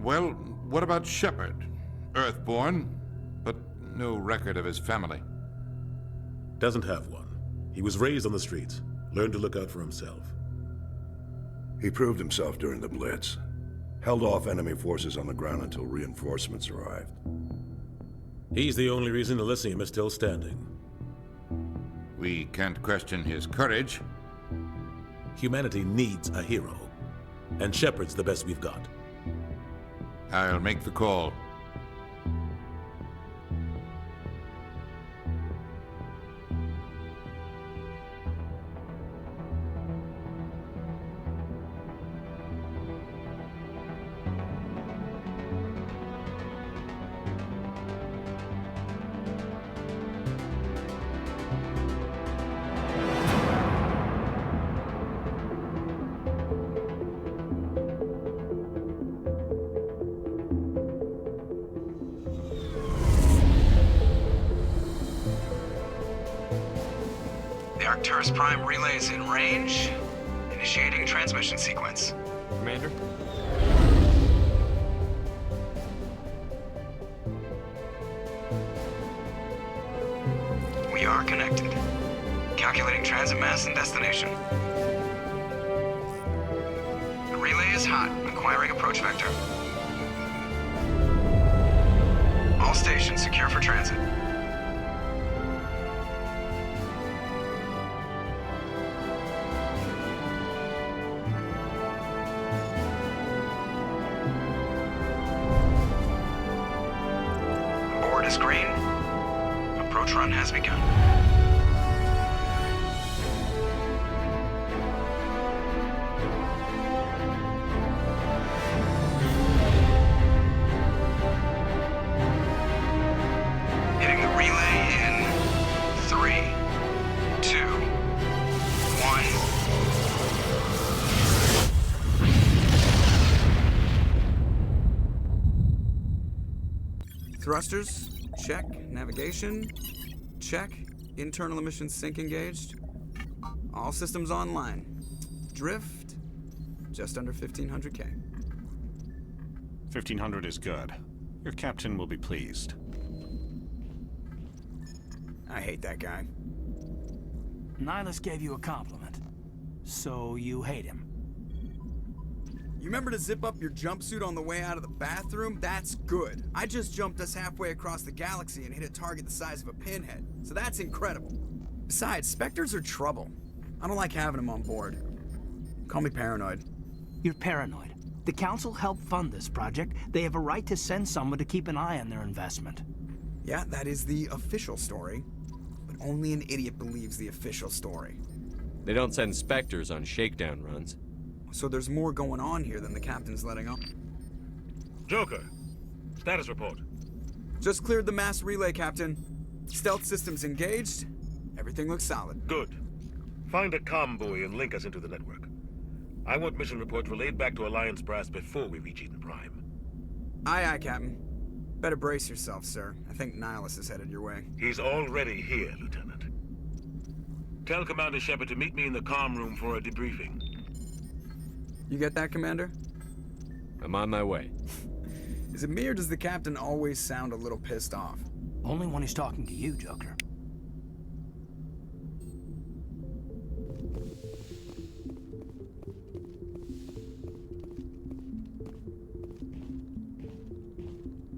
Well, what about Shepard? Earthborn, but no record of his family. Doesn't have one. He was raised on the streets, learned to look out for himself. He proved himself during the Blitz. Held off enemy forces on the ground until reinforcements arrived. He's the only reason Elysium is still standing. We can't question his courage. Humanity needs a hero, and Shepard's the best we've got. I'll make the call. The Arcturus Prime relay's in range. Initiating transmission sequence. Commander? We are connected. Calculating transit mass and destination. The relay is hot, acquiring approach vector. All stations secure for transit. Board is green. Approach run has begun. Hitting the relay in 3, 2, 1. Thrusters, check. Navigation, check. Internal emissions sync engaged. All systems online. Drift, just under 1500K. 1500 is good. Your captain will be pleased. I hate that guy. Nihilus gave you a compliment. So you hate him. You remember to zip up your jumpsuit on the way out of the bathroom? That's good. I just jumped us halfway across the galaxy and hit a target the size of a pinhead. So that's incredible. Besides, Spectres are trouble. I don't like having them on board. Call me paranoid. You're paranoid. The Council helped fund this project. They have a right to send someone to keep an eye on their investment. Yeah, that is the official story. But only an idiot believes the official story. They don't send Spectres on shakedown runs. So there's more going on here than the captain's letting on. Joker, status report. Just cleared the mass relay, Captain. Stealth systems engaged. Everything looks solid. Good. Find a comm buoy and link us into the network. I want mission reports relayed back to Alliance Brass before we reach Eden Prime. Aye, aye, Captain. Better brace yourself, sir. I think Nihilus is headed your way. He's already here, Lieutenant. Tell Commander Shepard to meet me in the comm room for a debriefing. You get that, Commander? I'm on my way. Is it me or does the captain always sound a little pissed off? Only when he's talking to you, Joker.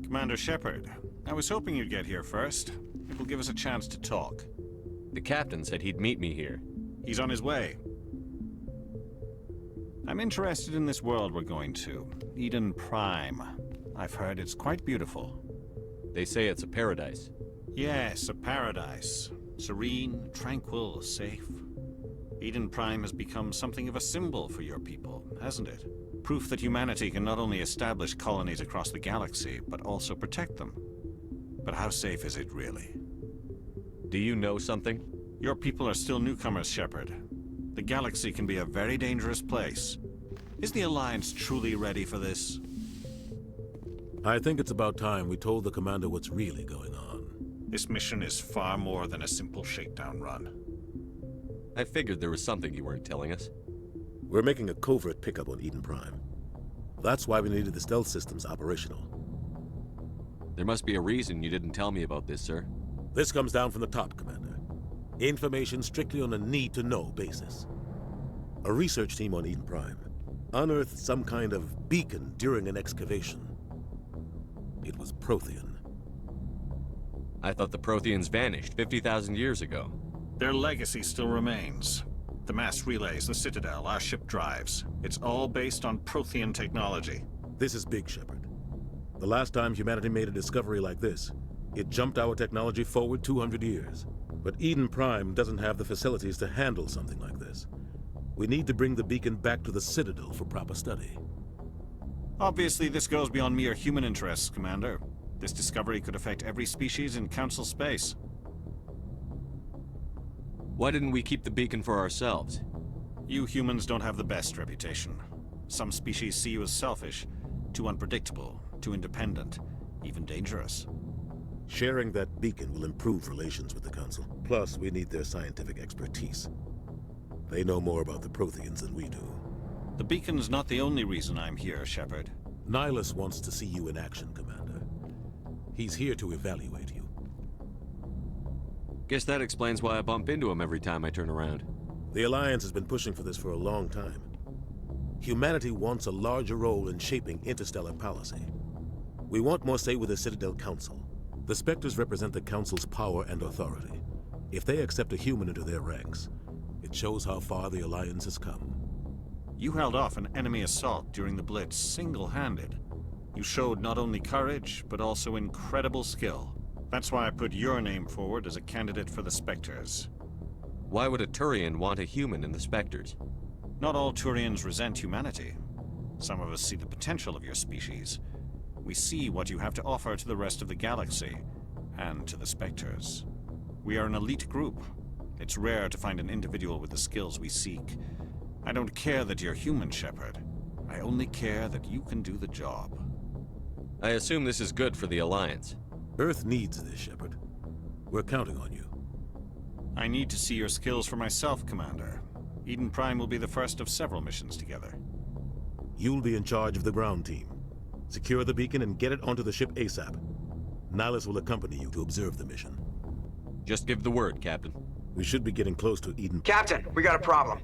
Commander Shepard, I was hoping you'd get here first. It will give us a chance to talk. The captain said he'd meet me here. He's on his way. I'm interested in this world we're going to, Eden Prime. I've heard it's quite beautiful. They say it's a paradise. Yes, a paradise. Serene, tranquil, safe. Eden Prime has become something of a symbol for your people, hasn't it? Proof that humanity can not only establish colonies across the galaxy, but also protect them. But how safe is it really? Do you know something? Your people are still newcomers, Shepard. The galaxy can be a very dangerous place. Is the Alliance truly ready for this? I think it's about time we told the commander what's really going on. This mission is far more than a simple shakedown run. I figured there was something you weren't telling us. We're making a covert pickup on Eden Prime. That's why we needed the stealth systems operational. There must be a reason you didn't tell me about this, sir. This comes down from the top, Commander. Information strictly on a need-to-know basis. A research team on Eden Prime unearthed some kind of beacon during an excavation. It was Prothean. I thought the Protheans vanished 50,000 years ago. Their legacy still remains. The mass relays, the Citadel, our ship drives. It's all based on Prothean technology. This is big, Shepard. The last time humanity made a discovery like this, it jumped our technology forward 200 years. But Eden Prime doesn't have the facilities to handle something like this. We need to bring the beacon back to the Citadel for proper study. Obviously, this goes beyond mere human interests, Commander. This discovery could affect every species in Council space. Why didn't we keep the beacon for ourselves? You humans don't have the best reputation. Some species see you as selfish, too unpredictable, too independent, even dangerous. Sharing that beacon will improve relations with the Council. Plus, we need their scientific expertise. They know more about the Protheans than we do. The beacon's not the only reason I'm here, Shepard. Nihilus wants to see you in action, Commander. He's here to evaluate you. Guess that explains why I bump into him every time I turn around. The Alliance has been pushing for this for a long time. Humanity wants a larger role in shaping interstellar policy. We want more say with the Citadel Council. The Spectres represent the Council's power and authority. If they accept a human into their ranks, it shows how far the Alliance has come. You held off an enemy assault during the Blitz single-handed. You showed not only courage, but also incredible skill. That's why I put your name forward as a candidate for the Spectres. Why would a Turian want a human in the Spectres? Not all Turians resent humanity. Some of us see the potential of your species. We see what you have to offer to the rest of the galaxy, and to the Spectres. We are an elite group. It's rare to find an individual with the skills we seek. I don't care that you're human, Shepard. I only care that you can do the job. I assume this is good for the Alliance. Earth needs this, Shepard. We're counting on you. I need to see your skills for myself, Commander. Eden Prime will be the first of several missions together. You'll be in charge of the ground team. Secure the beacon and get it onto the ship ASAP. Nihilus will accompany you to observe the mission. Just give the word, Captain. We should be getting close to Eden. Captain, we got a problem.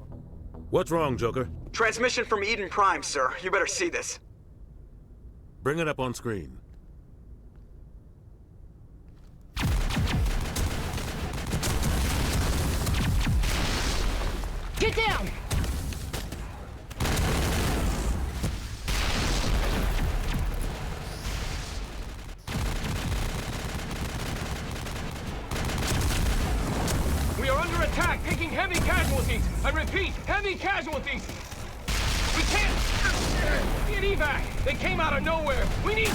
What's wrong, Joker? Transmission from Eden Prime, sir. You better see this. Bring it up on screen. Get down! We are under attack, taking heavy casualties. I repeat, heavy casualties. We can't get evac. They came out of nowhere. We need...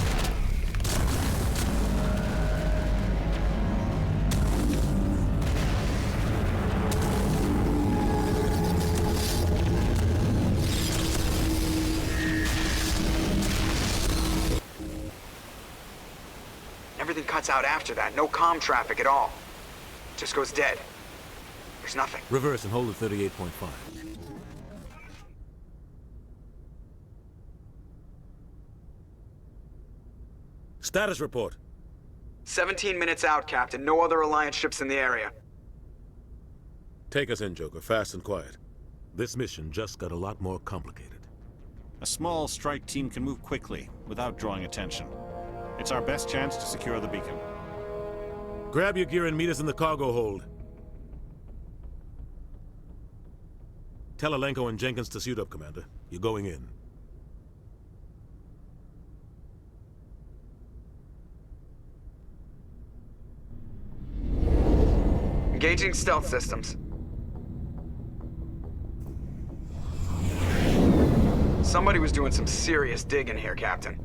Everything cuts out after that. No comm traffic at all. Just goes dead. There's nothing. Reverse and hold at 38.5. Status report. 17 minutes out, Captain. No other Alliance ships in the area. Take us in, Joker, fast and quiet. This mission just got a lot more complicated. A small strike team can move quickly, without drawing attention. It's our best chance to secure the beacon. Grab your gear and meet us in the cargo hold. Tell Alenko and Jenkins to suit up, Commander. You're going in. Engaging stealth systems. Somebody was doing some serious digging here, Captain.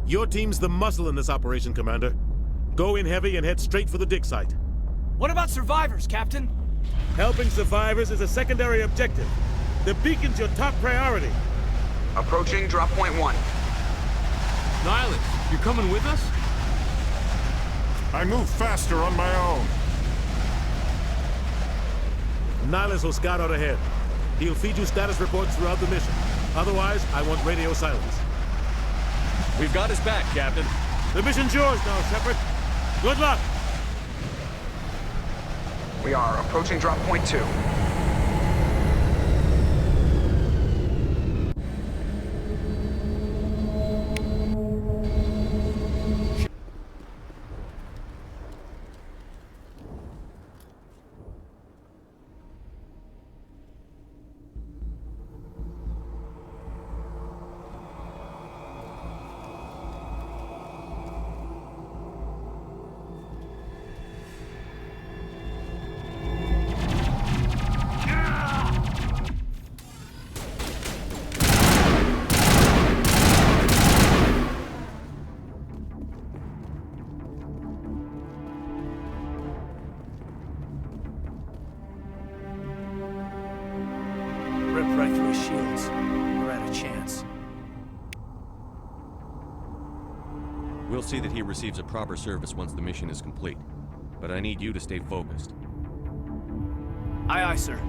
Your team's the muscle in this operation, Commander. Go in heavy and head straight for the dig site. What about survivors, Captain? Helping survivors is a secondary objective. The beacon's your top priority. Approaching drop point 1. Nihilus, you're coming with us? I move faster on my own. Nihilus will scout out ahead. He'll feed you status reports throughout the mission. Otherwise, I want radio silence. We've got his back, Captain. The mission's yours now, Shepard. Good luck! We are approaching drop point 2. Rip right through his shields. We're at a chance. We'll see that he receives a proper service once the mission is complete. But I need you to stay focused. Aye, aye, sir.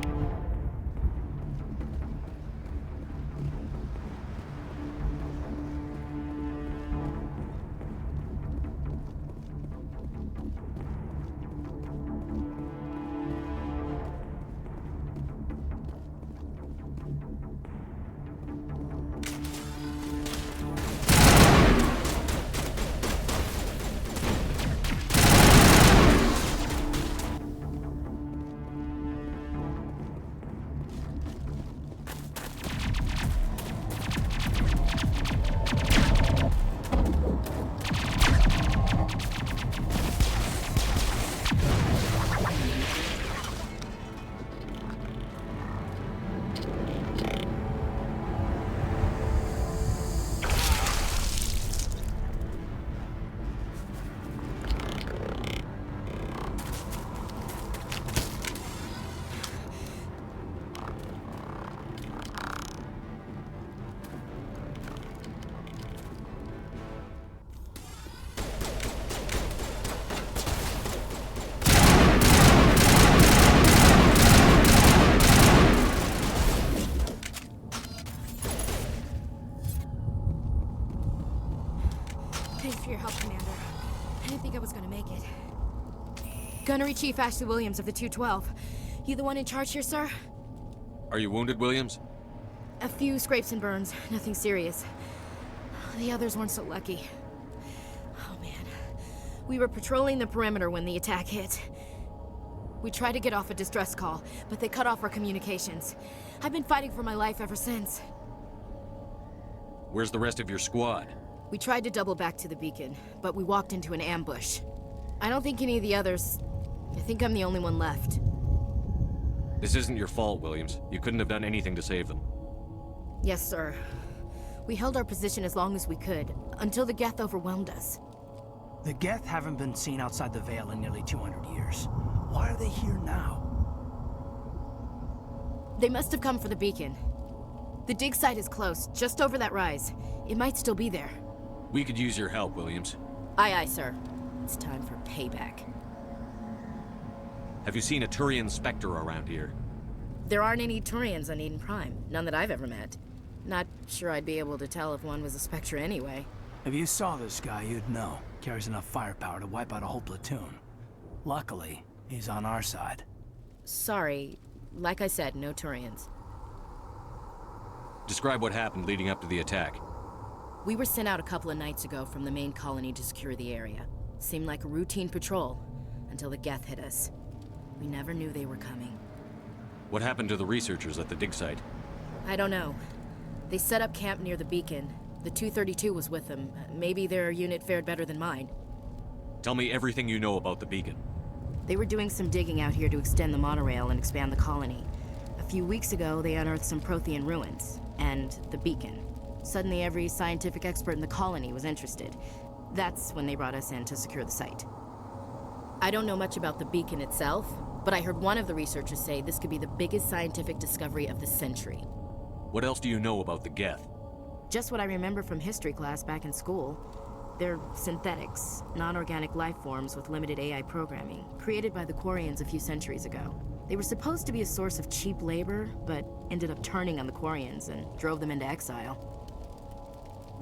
Thanks for your help, Commander. I didn't think I was gonna make it. Gunnery Chief Ashley Williams of the 212. You the one in charge here, sir? Are you wounded, Williams? A few scrapes and burns, nothing serious. The others weren't so lucky. Oh man. We were patrolling the perimeter when the attack hit. We tried to get off a distress call, but they cut off our communications. I've been fighting for my life ever since. Where's the rest of your squad? We tried to double back to the beacon, but we walked into an ambush. I don't think any of the others... I think I'm the only one left. This isn't your fault, Williams. You couldn't have done anything to save them. Yes, sir. We held our position as long as we could, until the Geth overwhelmed us. The Geth haven't been seen outside the Veil in nearly 200 years. Why are they here now? They must have come for the beacon. The dig site is close, just over that rise. It might still be there. We could use your help, Williams. Aye, aye, sir. It's time for payback. Have you seen a Turian Spectre around here? There aren't any Turians on Eden Prime. None that I've ever met. Not sure I'd be able to tell if one was a Spectre anyway. If you saw this guy, you'd know. Carries enough firepower to wipe out a whole platoon. Luckily, he's on our side. Sorry. Like I said, no Turians. Describe what happened leading up to the attack. We were sent out a couple of nights ago from the main colony to secure the area. Seemed like a routine patrol, until the Geth hit us. We never knew they were coming. What happened to the researchers at the dig site? I don't know. They set up camp near the beacon. The 232 was with them. Maybe their unit fared better than mine. Tell me everything you know about the beacon. They were doing some digging out here to extend the monorail and expand the colony. A few weeks ago, they unearthed some Prothean ruins, and the beacon. Suddenly, every scientific expert in the colony was interested. That's when they brought us in to secure the site. I don't know much about the beacon itself, but I heard one of the researchers say this could be the biggest scientific discovery of the century. What else do you know about the Geth? Just what I remember from history class back in school. They're synthetics, non-organic life forms with limited AI programming, created by the Quarians a few centuries ago. They were supposed to be a source of cheap labor, but ended up turning on the Quarians and drove them into exile.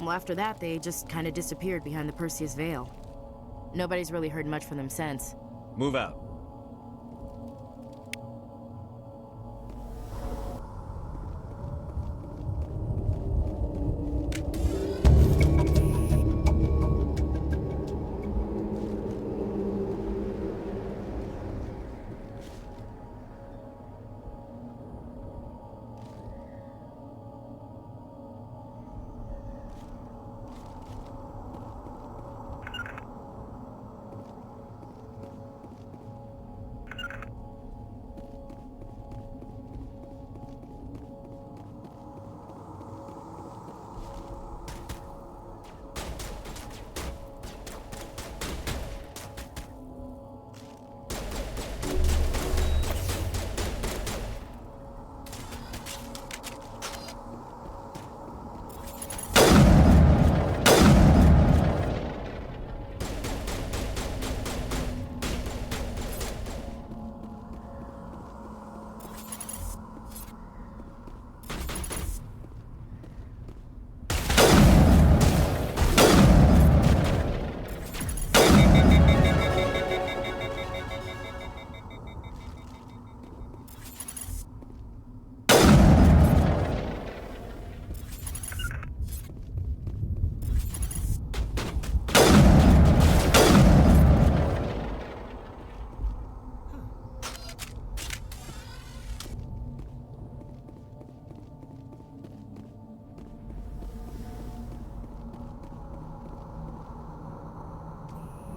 Well, after that, they just kind of disappeared behind the Perseus Veil. Nobody's really heard much from them since. Move out.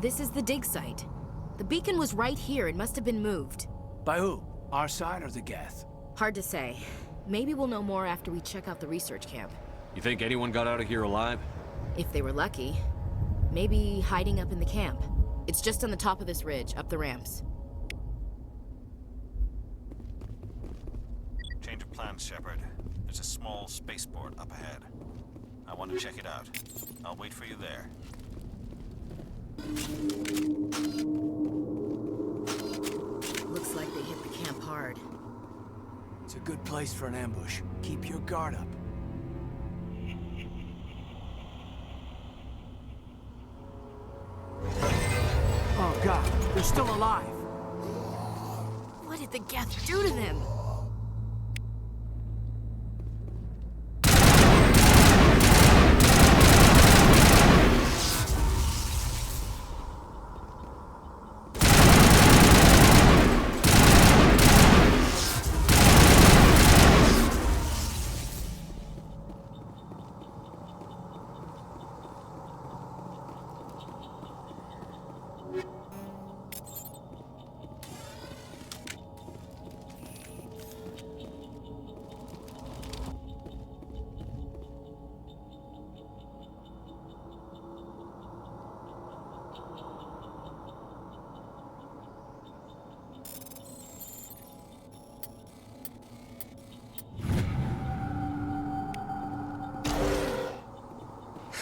This is the dig site. The beacon was right here. It must have been moved. By who? Our side or the Geth? Hard to say. Maybe we'll know more after we check out the research camp. You think anyone got out of here alive? If they were lucky. Maybe hiding up in the camp. It's just on the top of this ridge, up the ramps. Change of plans, Shepard. There's a small spaceport up ahead. I want to check it out. I'll wait for you there. Looks like they hit the camp hard. It's a good place for an ambush. Keep your guard up. Oh god, they're still alive! What did the Geth do to them?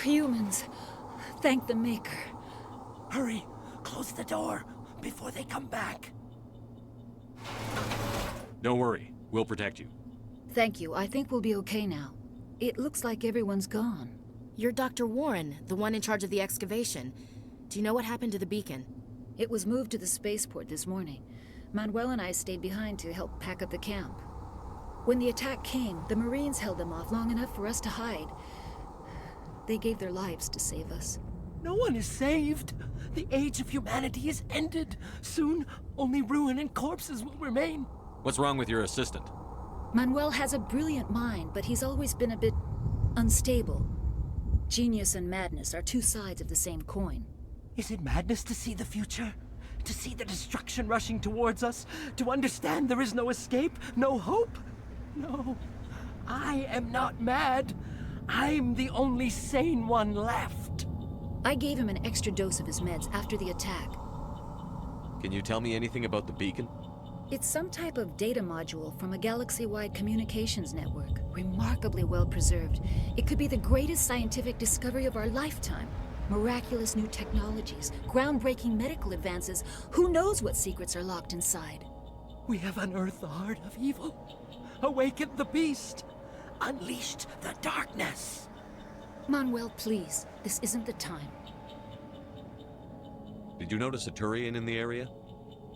Humans. Thank the Maker. Hurry! Close the door before they come back. Don't worry. We'll protect you. Thank you. I think we'll be okay now. It looks like everyone's gone. You're Dr. Warren, the one in charge of the excavation. Do you know what happened to the beacon? It was moved to the spaceport this morning. Manuel and I stayed behind to help pack up the camp. When the attack came, the Marines held them off long enough for us to hide. They gave their lives to save us. No one is saved. The age of humanity is ended. Soon, only ruin and corpses will remain. What's wrong with your assistant? Manuel has a brilliant mind, but he's always been a bit unstable. Genius and madness are two sides of the same coin. Is it madness to see the future? To see the destruction rushing towards us? To understand there is no escape? No hope? No. I am not mad. I'm the only sane one left. I gave him an extra dose of his meds after the attack. Can you tell me anything about the beacon? It's some type of data module from a galaxy-wide communications network. Remarkably well preserved. It could be the greatest scientific discovery of our lifetime. Miraculous new technologies, groundbreaking medical advances. Who knows what secrets are locked inside? We have unearthed the heart of evil, awakened the beast, unleashed the darkness. Manuel, please. This isn't the time. Did you notice a Turian in the area?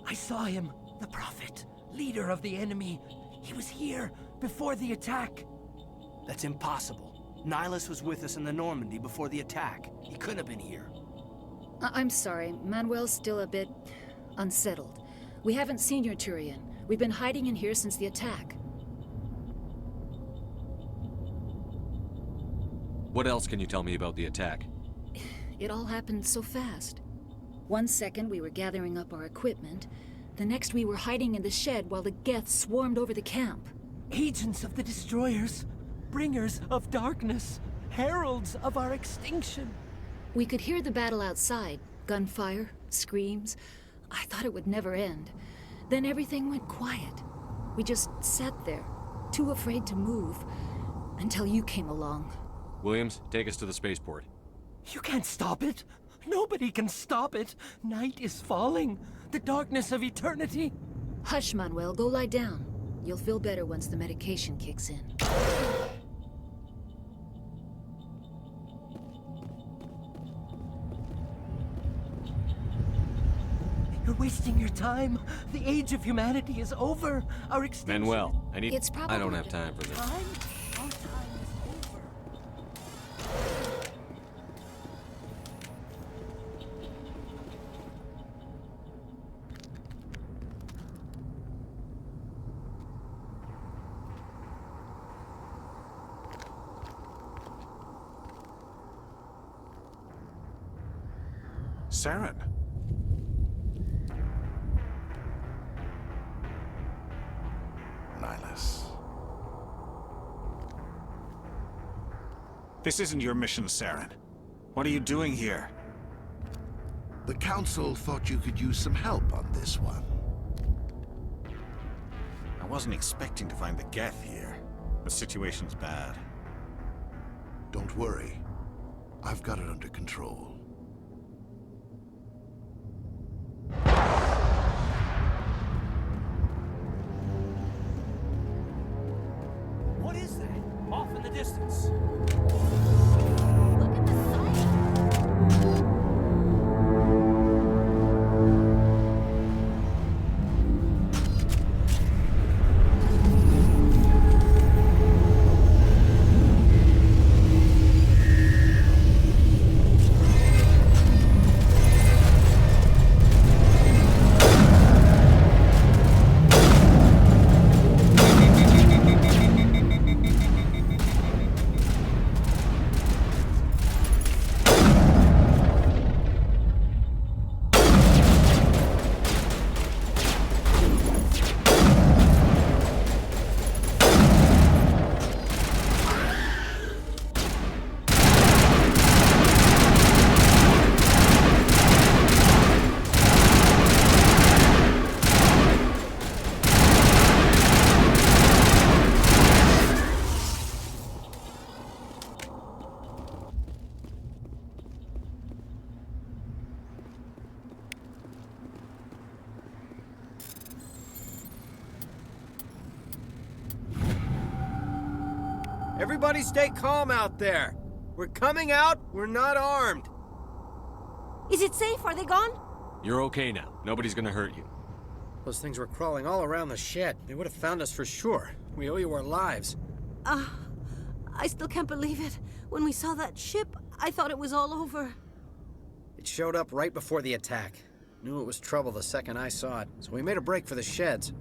I saw him, the prophet, leader of the enemy. He was here before the attack. That's impossible. Nihilus was with us in the Normandy before the attack. He couldn't have been here. I'm sorry. Manuel's still a bit unsettled. We haven't seen your Turian. We've been hiding in here since the attack. What else can you tell me about the attack? It all happened so fast. 1 second we were gathering up our equipment. The next we were hiding in the shed while the Geth swarmed over the camp. Agents of the destroyers, bringers of darkness, heralds of our extinction. We could hear the battle outside. Gunfire, screams. I thought it would never end. Then everything went quiet. We just sat there, too afraid to move, until you came along. Williams, take us to the spaceport. You can't stop it. Nobody can stop it. Night is falling. The darkness of eternity. Hush, Manuel. Go lie down. You'll feel better once the medication kicks in. You're wasting your time. The age of humanity is over. Our extinction... Manuel, I It's probably I don't have time for this. Time? Our time is over. Saren. Nihilus. This isn't your mission, Saren. What are you doing here? The Council thought you could use some help on this one. I wasn't expecting to find the Geth here. The situation's bad. Don't worry. I've got it under control. What is that? Off in the distance. Look at the sight. Everybody stay calm out there. We're coming out, we're not armed. Is it safe? Are they gone? You're okay now. Nobody's gonna hurt you. Those things were crawling all around the shed. They would have found us for sure. We owe you our lives. I still can't believe it. When we saw that ship, I thought it was all over. It showed up right before the attack. Knew it was trouble the second I saw it, so we made a break for the sheds.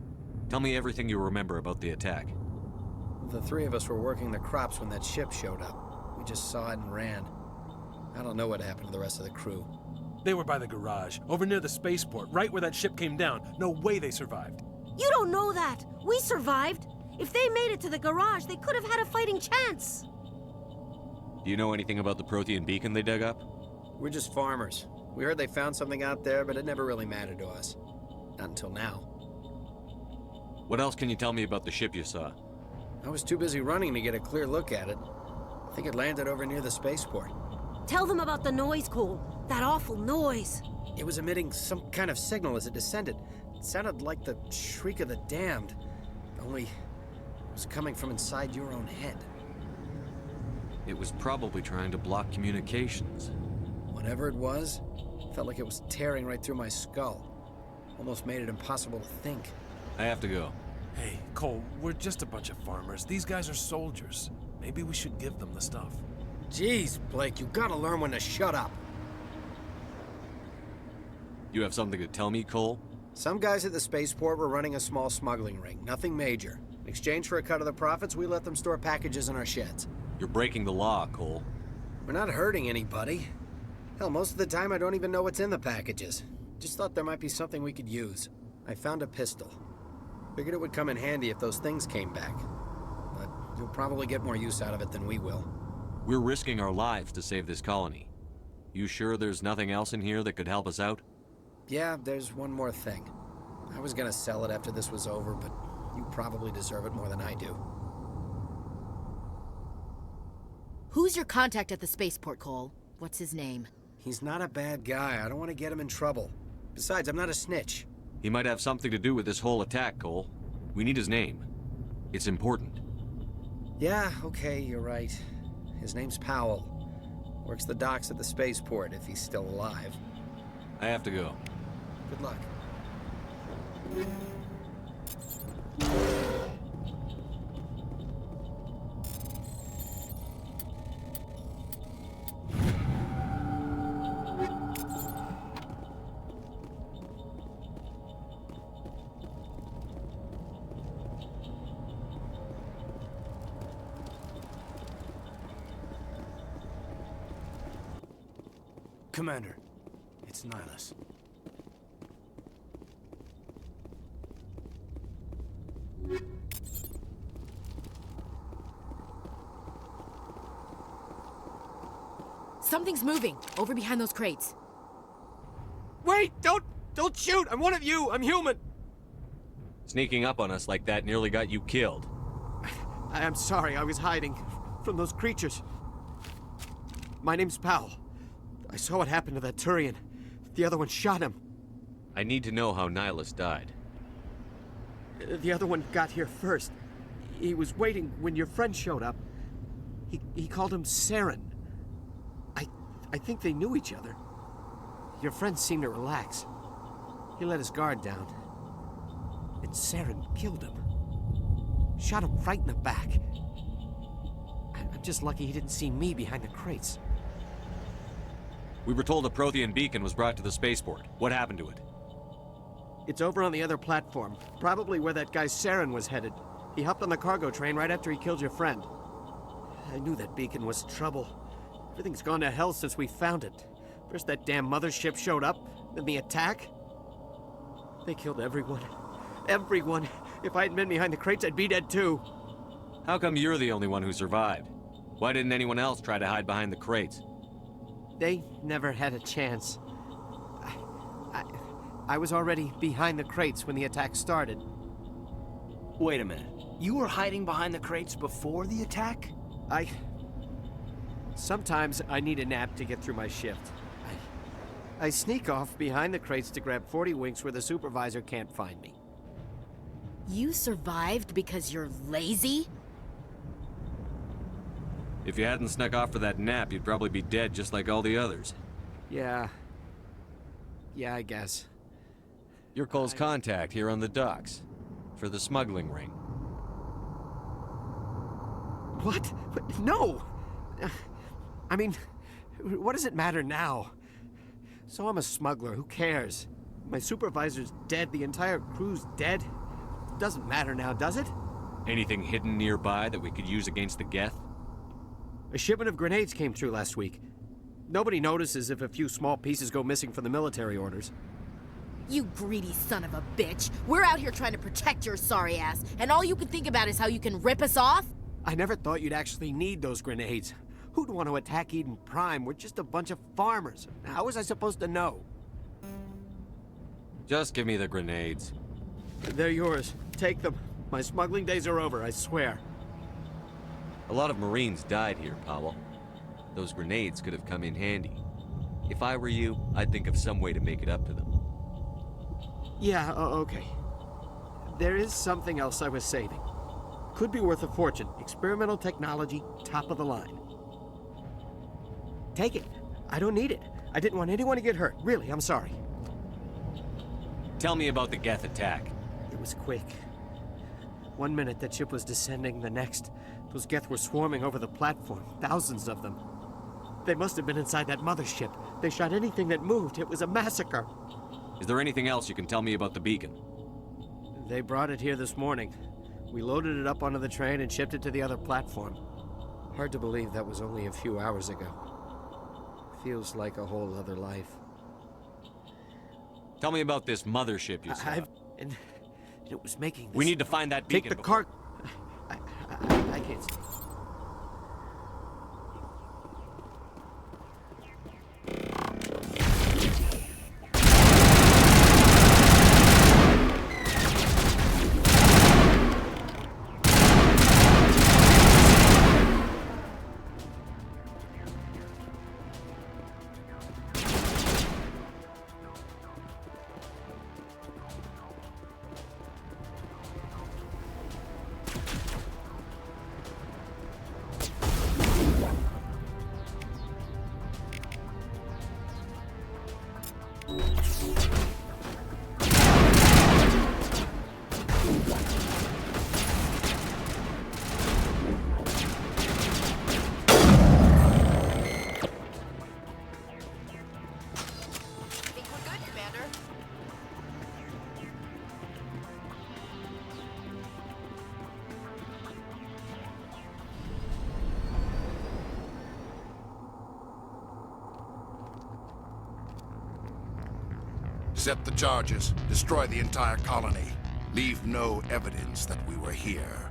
Tell me everything you remember about the attack. The three of us were working the crops when that ship showed up. We just saw it and ran. I don't know what happened to the rest of the crew. They were by the garage, over near the spaceport, right where that ship came down. No way they survived. You don't know that. We survived. If they made it to the garage, they could have had a fighting chance. Do you know anything about the Prothean beacon they dug up? We're just farmers. We heard they found something out there, but it never really mattered to us. Not until now. What else can you tell me about the ship you saw? I was too busy running to get a clear look at it. I think it landed over near the spaceport. Tell them about the noise, Cole. That awful noise. It was emitting some kind of signal as it descended. It sounded like the shriek of the damned, only it was coming from inside your own head. It was probably trying to block communications. Whatever it was, felt like it was tearing right through my skull. Almost made it impossible to think. I have to go. Hey, Cole, we're just a bunch of farmers. These guys are soldiers. Maybe we should give them the stuff. Jeez, Blake, you gotta learn when to shut up. You have something to tell me, Cole? Some guys at the spaceport were running a small smuggling ring, nothing major. In exchange for a cut of the profits, we let them store packages in our sheds. You're breaking the law, Cole. We're not hurting anybody. Hell, most of the time I don't even know what's in the packages. Just thought there might be something we could use. I found a pistol. Figured it would come in handy if those things came back. But you'll probably get more use out of it than we will. We're risking our lives to save this colony. You sure there's nothing else in here that could help us out? Yeah, there's one more thing. I was gonna sell it after this was over, but you probably deserve it more than I do. Who's your contact at the spaceport, Cole? What's his name? He's not a bad guy. I don't want to get him in trouble. Besides, I'm not a snitch. He might have something to do with this whole attack, Cole. We need his name. It's important. Yeah, okay, you're right. His name's Powell. Works the docks at the spaceport, if he's still alive. I have to go. Good luck. Commander, it's Nihilus. Something's moving, over behind those crates. Wait! Don't shoot! I'm one of you! I'm human! Sneaking up on us like that nearly got you killed. I'm sorry, I was hiding from those creatures. My name's Powell. I saw what happened to that Turian. The other one shot him. I need to know how Nihilus died. The other one got here first. He was waiting when your friend showed up. He called him Saren. I think they knew each other. Your friend seemed to relax. He let his guard down. And Saren killed him. Shot him right in the back. I'm just lucky he didn't see me behind the crates. We were told a Prothean beacon was brought to the spaceport. What happened to it? It's over on the other platform. Probably where that guy Saren was headed. He hopped on the cargo train right after he killed your friend. I knew that beacon was trouble. Everything's gone to hell since we found it. First that damn mothership showed up, then the attack. They killed everyone. Everyone. If I hadn't been behind the crates, I'd be dead too. How come you're the only one who survived? Why didn't anyone else try to hide behind the crates? They never had a chance. I was already behind the crates when the attack started. Wait a minute. You were hiding behind the crates before the attack? Sometimes I need a nap to get through my shift. I sneak off behind the crates to grab 40 winks where the supervisor can't find me. You survived because you're lazy? If you hadn't snuck off for that nap, you'd probably be dead just like all the others. Yeah, I guess. You're Cole's contact here on the docks. For the smuggling ring. What? No! I mean, what does it matter now? So I'm a smuggler, who cares? My supervisor's dead, the entire crew's dead. Doesn't matter now, does it? Anything hidden nearby that we could use against the Geth? A shipment of grenades came through last week. Nobody notices if a few small pieces go missing from the military orders. You greedy son of a bitch. We're out here trying to protect your sorry ass, and all you can think about is how you can rip us off? I never thought you'd actually need those grenades. Who'd want to attack Eden Prime? We're just a bunch of farmers. How was I supposed to know? Just give me the grenades. They're yours. Take them. My smuggling days are over, I swear. A lot of Marines died here, Powell. Those grenades could have come in handy. If I were you, I'd think of some way to make it up to them. Yeah, okay. There is something else I was saving. Could be worth a fortune. Experimental technology, top of the line. Take it. I don't need it. I didn't want anyone to get hurt. Really, I'm sorry. Tell me about the Geth attack. It was quick. 1 minute that ship was descending, the next, those Geth were swarming over the platform. Thousands of them. They must have been inside that mothership. They shot anything that moved. It was a massacre. Is there anything else you can tell me about the beacon? They brought it here this morning. We loaded it up onto the train and shipped it to the other platform. Hard to believe that was only a few hours ago. Feels like a whole other life. Tell me about this mothership you saw. And it was making this... We need to find that beacon. Take the cart. I can't see. Set the charges. Destroy the entire colony. Leave no evidence that we were here.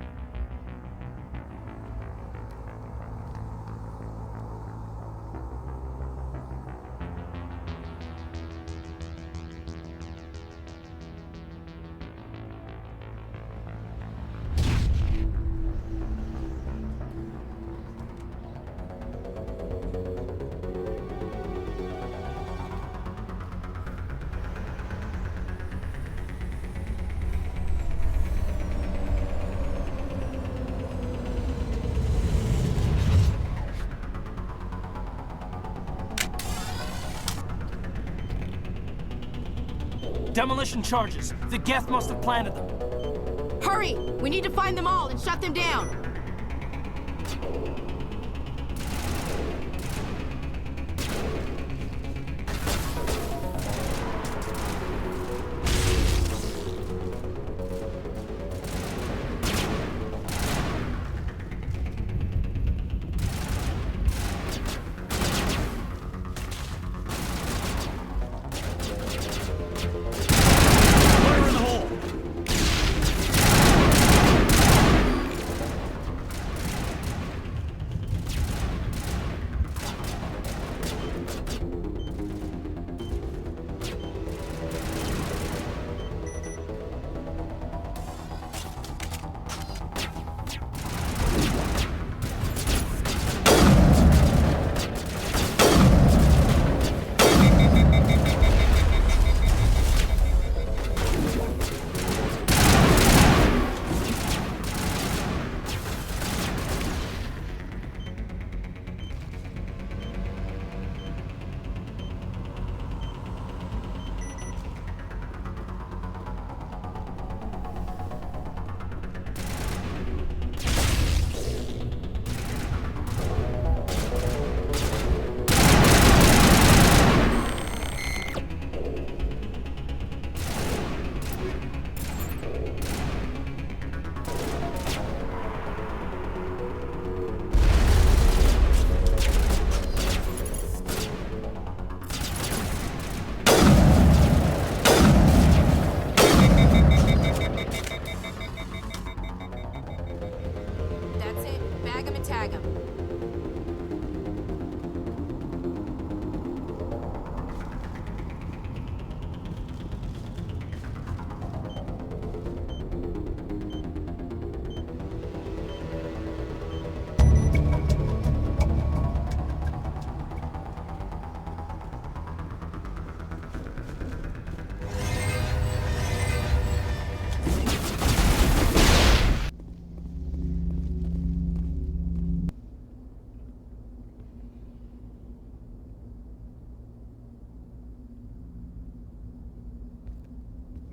Demolition charges. The Geth must have planted them. Hurry! We need to find them all and shut them down.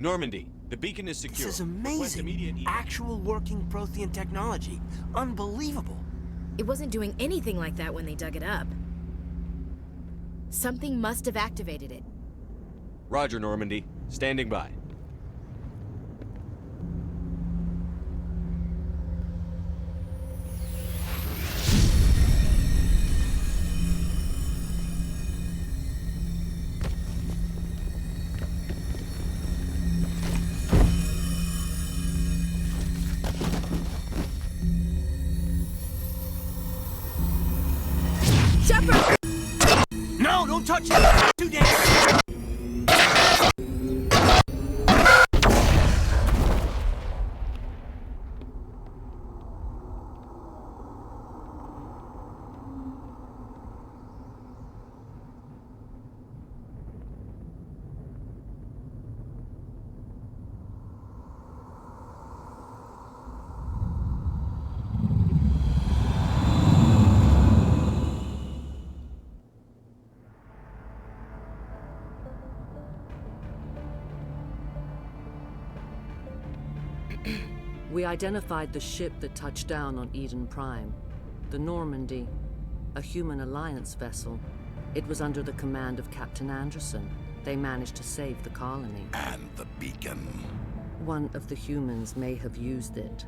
Normandy, the beacon is secure. This is Request immediate amazing. Actual working Prothean technology. Unbelievable. It wasn't doing anything like that when they dug it up. Something must have activated it. Roger, Normandy. Standing by. Shepard! No, don't touch it! Too dangerous! We identified the ship that touched down on Eden Prime. The Normandy, a human alliance vessel. It was under the command of Captain Anderson. They managed to save the colony. And the beacon. One of the humans may have used it.